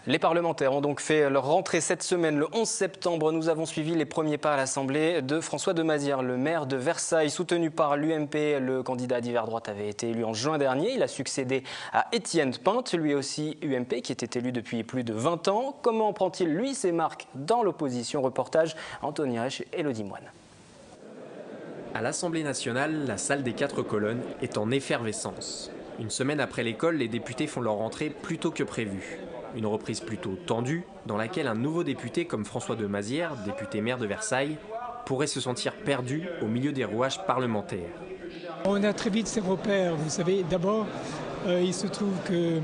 Les parlementaires ont donc fait leur rentrée cette semaine. Le 11 septembre, nous avons suivi les premiers pas à l'Assemblée de François de Mazières, le maire de Versailles, soutenu par l'UMP. Le candidat d'hiver droite avait été élu en juin dernier. Il a succédé à Étienne Pinte, lui aussi UMP, qui était élu depuis plus de 20 ans. Comment prend-il, lui, ses marques dans l'opposition? Reportage Anthony Reich et Elodie Moine. À l'Assemblée nationale, la salle des 4 colonnes est en effervescence. Une semaine après l'école, les députés font leur rentrée plus tôt que prévu. Une reprise plutôt tendue, dans laquelle un nouveau député comme François de Mazières, député maire de Versailles, pourrait se sentir perdu au milieu des rouages parlementaires. On a très vite ses repères, vous savez. D'abord, il se trouve que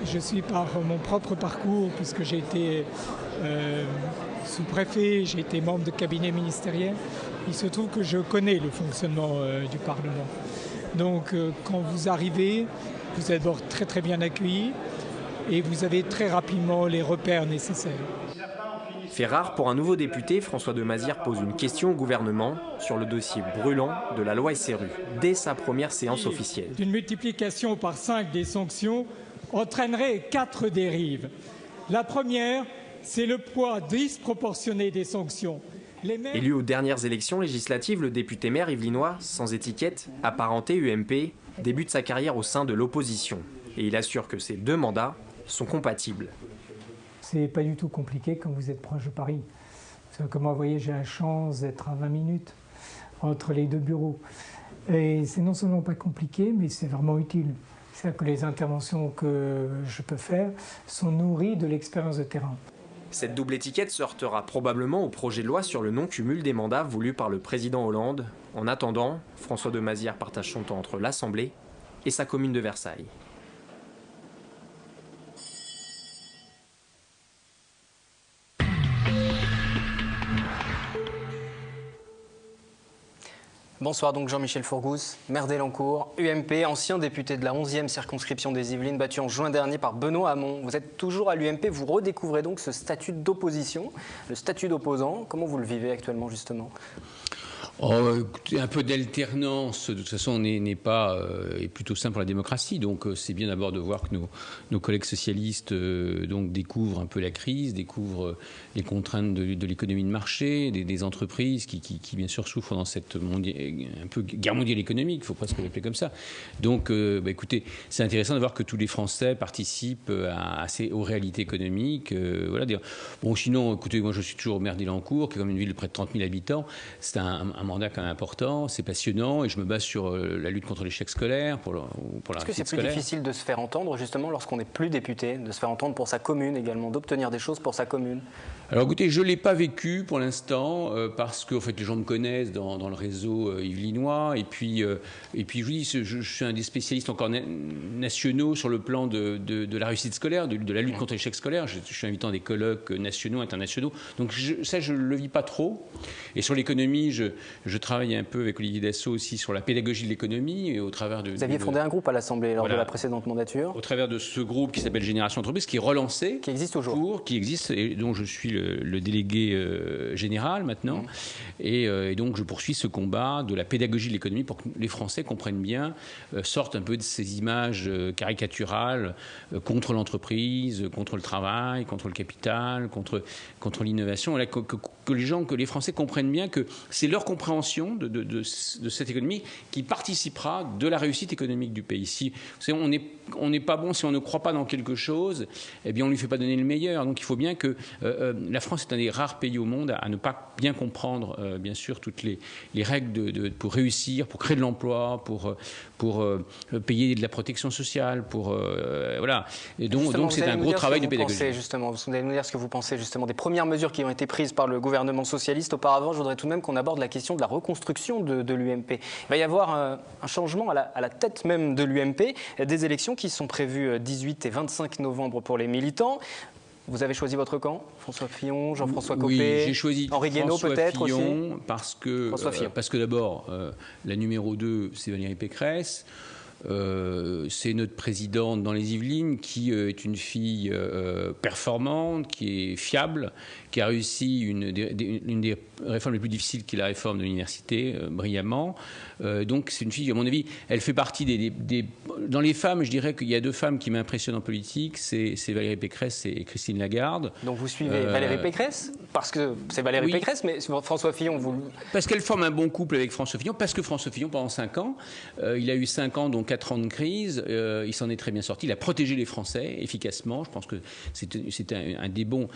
je suis par mon propre parcours, puisque j'ai été sous-préfet, j'ai été membre de cabinet ministériel. Il se trouve que je connais le fonctionnement du Parlement. Donc quand vous arrivez, vous êtes d'abord très très bien accueillis et vous avez très rapidement les repères nécessaires. Fait rare pour un nouveau député, François de Mazières pose une question au gouvernement sur le dossier brûlant de la loi SRU, dès sa première séance officielle. Une multiplication par 5 des sanctions entraînerait 4 dérives. La première, c'est le poids disproportionné des sanctions. Élu aux dernières élections législatives, le député maire yvelinois, sans étiquette, apparenté UMP, débute sa carrière au sein de l'opposition. Et il assure que ces 2 mandats sont compatibles. C'est pas du tout compliqué quand vous êtes proche de Paris. Comme moi, vous voyez, j'ai la chance d'être à 20 minutes entre les 2 bureaux. Et c'est non seulement pas compliqué, mais c'est vraiment utile. C'est-à-dire que les interventions que je peux faire sont nourries de l'expérience de terrain. Cette double étiquette se heurtera probablement au projet de loi sur le non-cumul des mandats voulu par le président Hollande. En attendant, François de Mazières partage son temps entre l'Assemblée et sa commune de Versailles. Bonsoir, donc Jean-Michel Fourgousse, maire d'Elancourt, UMP, ancien député de la 11e circonscription des Yvelines, battu en juin dernier par Benoît Hamon. Vous êtes toujours à l'UMP, vous redécouvrez donc ce statut d'opposition, le statut d'opposant. Comment vous le vivez actuellement justement ? Un peu d'alternance, de toute façon, n'est pas est plutôt simple pour la démocratie. Donc, c'est bien d'abord de voir que nos collègues socialistes donc découvrent un peu la crise, découvrent les contraintes de l'économie de marché, des entreprises qui bien sûr souffrent dans cette un peu guerre mondiale économique, il faut presque l'appeler comme ça. Donc, écoutez, c'est intéressant de voir que tous les Français participent aux réalités économiques. Voilà. Bon, sinon, écoutez, moi, je suis toujours maire d'Elancourt, qui est comme une ville de près de 30 000 habitants. C'est un mandat quand même important, c'est passionnant et je me base sur la lutte contre l'échec scolaire, pour la Est-ce que c'est plus difficile de se faire entendre justement lorsqu'on n'est plus député, de se faire entendre pour sa commune également, d'obtenir des choses pour sa commune? Alors écoutez, je ne l'ai pas vécu pour l'instant parce que en fait, les gens me connaissent dans le réseau yvelinois et puis je suis un des spécialistes encore nationaux sur le plan de la réussite scolaire, de la lutte contre l'échec scolaire. Je suis invitant à des colloques nationaux, internationaux, donc ça je ne le vis pas trop. Et sur l'économie, je travaille un peu avec Olivier Dassault aussi sur la pédagogie de l'économie et au travers de... Vous aviez fondé un groupe à l'Assemblée lors de la précédente mandature. Au travers de ce groupe qui s'appelle Génération Entreprise, qui est relancé. Qui existe toujours. Qui existe et dont je suis le délégué général maintenant. Et donc je poursuis ce combat de la pédagogie de l'économie pour que les Français comprennent bien, sortent un peu de ces images caricaturales contre l'entreprise, contre le travail, contre le capital, contre l'innovation. Que les Français comprennent bien que c'est leur compréhension de cette économie qui participera de la réussite économique du pays. Si on n'est pas bon, si on ne croit pas dans quelque chose, eh bien on ne lui fait pas donner le meilleur. Donc il faut bien que la France est un des rares pays au monde à ne pas bien comprendre, bien sûr, toutes les règles pour réussir, pour créer de l'emploi, pour payer de la protection sociale, voilà. Et donc c'est un gros travail de pédagogie. Vous allez nous dire ce que vous pensez justement des premières mesures qui ont été prises par le gouvernement socialiste. Auparavant, je voudrais tout de même qu'on aborde la question de la reconstruction de l'UMP. Il va y avoir un changement à la tête même de l'UMP, des élections qui sont prévues 18 et 25 novembre pour les militants. Vous avez choisi votre camp, François Fillon, Jean-François Copé, oui, j'ai choisi Henri Guénaud peut-être aussi. Parce que d'abord, la numéro 2, c'est Valérie Pécresse. C'est notre présidente dans les Yvelines qui est une fille performante, qui est fiable, qui a réussi une des réformes les plus difficiles, qui est la réforme de l'université, brillamment. Donc c'est une fille, à mon avis, elle fait partie dans les femmes, je dirais qu'il y a 2 femmes qui m'impressionnent en politique, c'est Valérie Pécresse et Christine Lagarde. Donc vous suivez Valérie Pécresse, parce que c'est Valérie Pécresse, mais François Fillon, vous... Parce qu'elle forme un bon couple avec François Fillon, parce que François Fillon, pendant 5 ans, il a eu 5 ans, dont 4 ans de crise, il s'en est très bien sorti, il a protégé les Français efficacement, je pense que c'était un des bons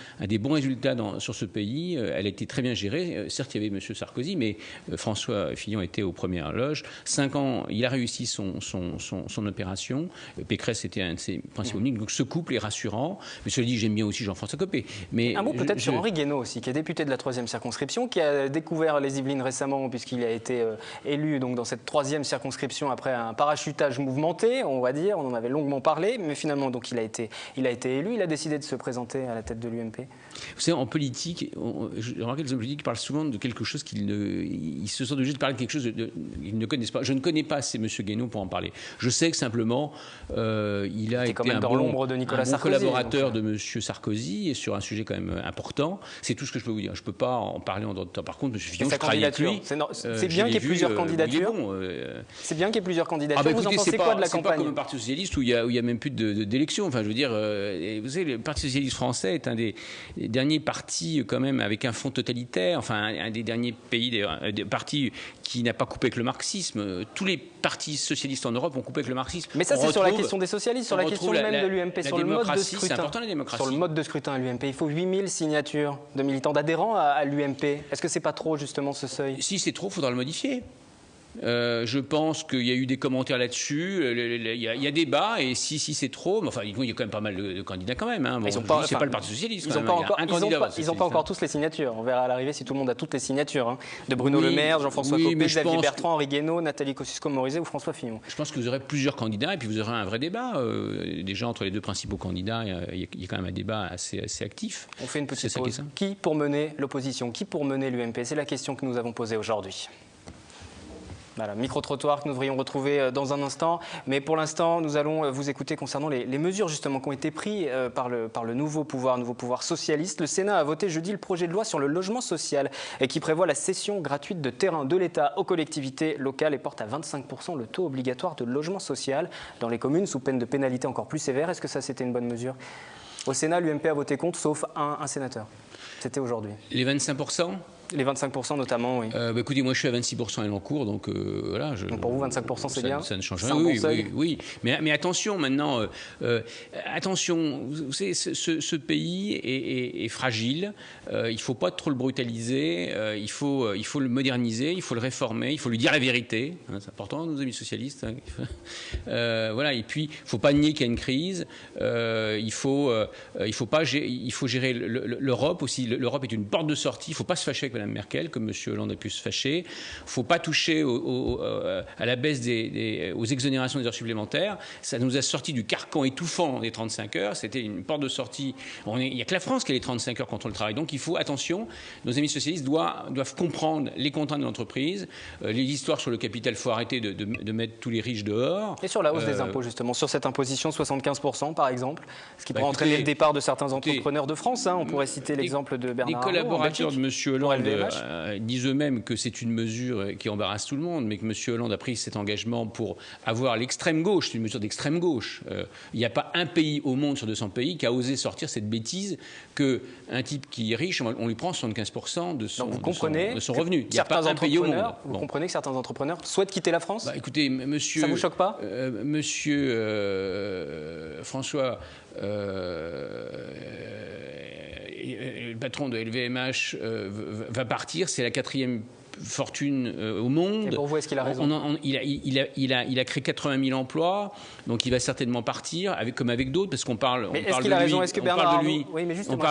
résultats sur ce pays, elle a été très bien gérée, certes il y avait M. Sarkozy, mais François Fillon était aux premières loges, 5 ans, il a réussi son opération, Pécresse était un de ses principaux ministres, donc ce couple est rassurant, mais cela dit, j'aime bien aussi Jean-François Copé. Mais un mot peut-être sur Henri Guénaud aussi, qui est député de la 3e circonscription, qui a découvert les Yvelines récemment, puisqu'il a été élu donc, dans cette 3e circonscription après un parachutage mouvementé, on va dire, on en avait longuement parlé, mais finalement donc, il a été élu, il a décidé de se présenter à la tête de l'UMP. Vous savez, en politique, je remarque que les hommes politiques parlent souvent de quelque chose ils se sentent obligés de parler de quelque chose qu'ils ne connaissent pas. Je ne connais pas assez M. Guénaud pour en parler. Je sais que simplement, il a été un bon collaborateur de M. Sarkozy, et sur un sujet quand même important. C'est tout ce que je peux vous dire. Je ne peux pas en parler en d'autres temps. Par contre, M. Fillon, je travaille avec lui. C'est bien qu'il y ait plusieurs candidatures. C'est bien qu'il y ait plusieurs candidatures. Vous en pensez quoi de la campagne ? C'est pas comme le Parti Socialiste où il y a même plus d'élections. Enfin, je veux dire, vous savez, le Parti Socialiste français est un des derniers partis quand même avec un fond totalitaire, enfin un des derniers des partis qui n'a pas coupé avec le marxisme. Tous les partis socialistes en Europe ont coupé avec le marxisme. Mais ça, c'est sur la question des socialistes, sur la question même de l'UMP, sur le mode de scrutin. C'est important, la démocratie. Sur le mode de scrutin à l'UMP, il faut 8000 signatures de militants, d'adhérents à l'UMP. Est-ce que c'est pas trop justement ce seuil ? Si c'est trop, il faudra le modifier. Je pense qu'il y a eu des commentaires là-dessus. Il y a débat, et si c'est trop, mais enfin, il y a quand même pas mal de candidats quand même. Bon, c'est pas le Parti Socialiste. Ils n'ont pas encore tous les signatures. On verra à l'arrivée si tout le monde a toutes les signatures. De Bruno Le Maire, Jean-François Copé, Xavier Bertrand, Henri Guénaud, Nathalie Kosciusko-Morizet ou François Fillon. Je pense que vous aurez plusieurs candidats, et puis vous aurez un vrai débat. Déjà, entre les 2 principaux candidats, il y a quand même un débat assez actif. On fait une petite pause. Qui pour mener l'opposition ? Qui pour mener l'UMP ? C'est la question que nous avons posée aujourd'hui. Voilà, micro-trottoir que nous devrions retrouver dans un instant. Mais pour l'instant, nous allons vous écouter concernant les mesures justement qui ont été prises par le nouveau pouvoir socialiste. Le Sénat a voté jeudi le projet de loi sur le logement social qui prévoit la cession gratuite de terrain de l'État aux collectivités locales et porte à 25% le taux obligatoire de logement social dans les communes sous peine de pénalités encore plus sévères. Est-ce que ça, c'était une bonne mesure ? Au Sénat, l'UMP a voté contre, sauf un sénateur. C'était aujourd'hui. Les 25% ? Les 25% notamment, oui. Écoutez, moi je suis à 26% à Elancourt, donc voilà. Donc pour vous, 25% c'est bien ? Ça ne change rien, oui. Mais attention maintenant, attention, vous savez, ce pays est fragile, il ne faut pas trop le brutaliser, il faut le moderniser, il faut le réformer, il faut lui dire la vérité, c'est important, nos amis socialistes. Voilà, et puis il ne faut pas nier qu'il y a une crise, il faut gérer l'Europe aussi, l'Europe est une porte de sortie, il ne faut pas se fâcher avec Mme Merkel, comme M. Hollande a pu se fâcher. Il ne faut pas toucher à la baisse aux exonérations des heures supplémentaires. Ça nous a sorti du carcan étouffant des 35 heures. C'était une porte de sortie. Il n'y a que la France qui a les 35 heures contre le travail. Donc il faut, attention, nos amis socialistes doivent comprendre les contraintes de l'entreprise. Les histoires sur le capital, il faut arrêter de mettre tous les riches dehors. Et sur la hausse des impôts, justement, sur cette imposition 75% par exemple, ce qui pourrait entraîner le départ de certains entrepreneurs de France. On pourrait citer l'exemple de Bernard Arnault. Les collaborateurs de M. Hollande disent eux-mêmes que c'est une mesure qui embarrasse tout le monde, mais que M. Hollande a pris cet engagement pour avoir l'extrême gauche. C'est une mesure d'extrême gauche. Il n'y a pas un pays au monde sur 200 pays qui a osé sortir cette bêtise qu'un type qui est riche, on lui prend 75% de son revenu. Il n'y a pas un pays au monde. Vous comprenez que certains entrepreneurs souhaitent quitter la France ? Écoutez, monsieur... Ça ne vous choque pas ? Monsieur François... le patron de LVMH va partir, c'est la 4e fortune au monde. Et pour vous, est-ce qu'il a raison ? Il a créé 80 000 emplois, donc il va certainement partir, comme avec d'autres, parce qu'on parle. Mais est-ce qu'il a raison ? Est-ce que Bernard Arnault, oui, mais justement,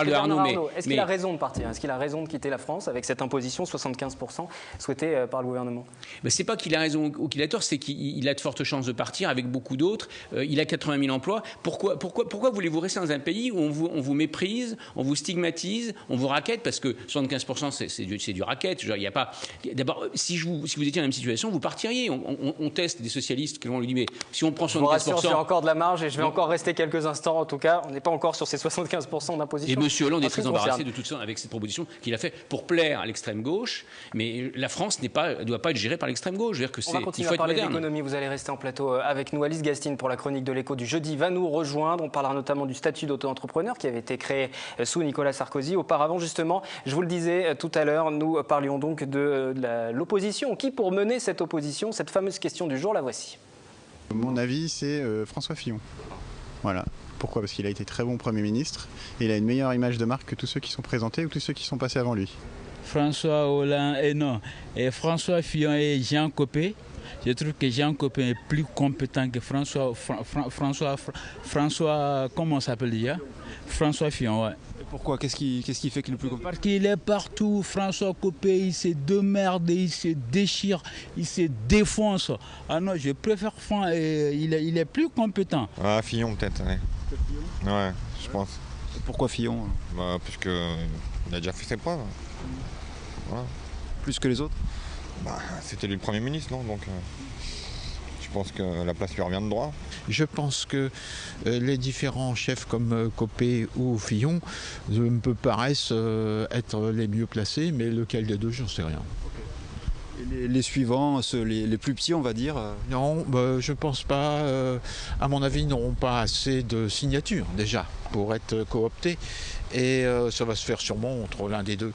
est-ce qu'il a raison de partir ? Est-ce qu'il a raison de quitter la France avec cette imposition 75% souhaitée par le gouvernement ? C'est pas qu'il a raison ou qu'il a tort, c'est qu'il a de fortes chances de partir avec beaucoup d'autres. Il a 80 000 emplois. Pourquoi voulez-vous rester dans un pays où on vous méprise, on vous stigmatise, on vous raquette ? Parce que 75% c'est du racket. Il n'y a pas. d'abord, si vous étiez dans la même situation, vous partiriez. On teste des socialistes, on lui dit, mais si on prend 75%... Je vous rassure, j'ai encore de la marge et je vais encore rester quelques instants. En tout cas, on n'est pas encore sur ces 75% d'imposition. Et M. Hollande est très embarrassé de tout ça avec cette proposition qu'il a fait pour plaire à l'extrême gauche. Mais la France ne doit pas être gérée par l'extrême gauche. Je veux dire que on va continuer à parler d'économie. Vous allez rester en plateau avec nous. Alice Gastine, pour la chronique de l'Écho du jeudi, va nous rejoindre. On parlera notamment du statut d'auto-entrepreneur qui avait été créé sous Nicolas Sarkozy. Auparavant, justement, je vous le disais tout à l'heure, nous parlions donc de l'opposition. Qui pour mener cette opposition? Cette fameuse question du jour, la voici. Mon avis, c'est François Fillon. Voilà. Pourquoi? Parce qu'il a été très bon Premier ministre et il a une meilleure image de marque que tous ceux qui sont présentés ou tous ceux qui sont passés avant lui. François Hollande et François Fillon et Jean Copé. Je trouve que Jean Copé est plus compétent que François, comment on s'appelle déjà? François Fillon, ouais. Et pourquoi? Qu'est-ce qui fait qu'il est plus compétent? Parce qu'il est partout. François Copé, il se démerde, il se déchire, il se défonce. Ah non, je préfère Fillon, il est plus compétent. Ah, Fillon peut-être, ouais. Ouais, je pense. Et pourquoi Fillon? Parce qu'il a déjà fait ses preuves. Voilà. Plus que les autres? C'était lui le Premier ministre, non? Donc je pense que la place lui revient de droit. Je pense que les différents chefs comme Copé ou Fillon me paraissent être les mieux placés, mais lequel des deux, j'en sais rien. Et les suivants, les plus petits, on va dire? Non, je ne pense pas. À mon avis, ils n'auront pas assez de signatures déjà pour être cooptés. Et ça va se faire sûrement entre l'un des deux.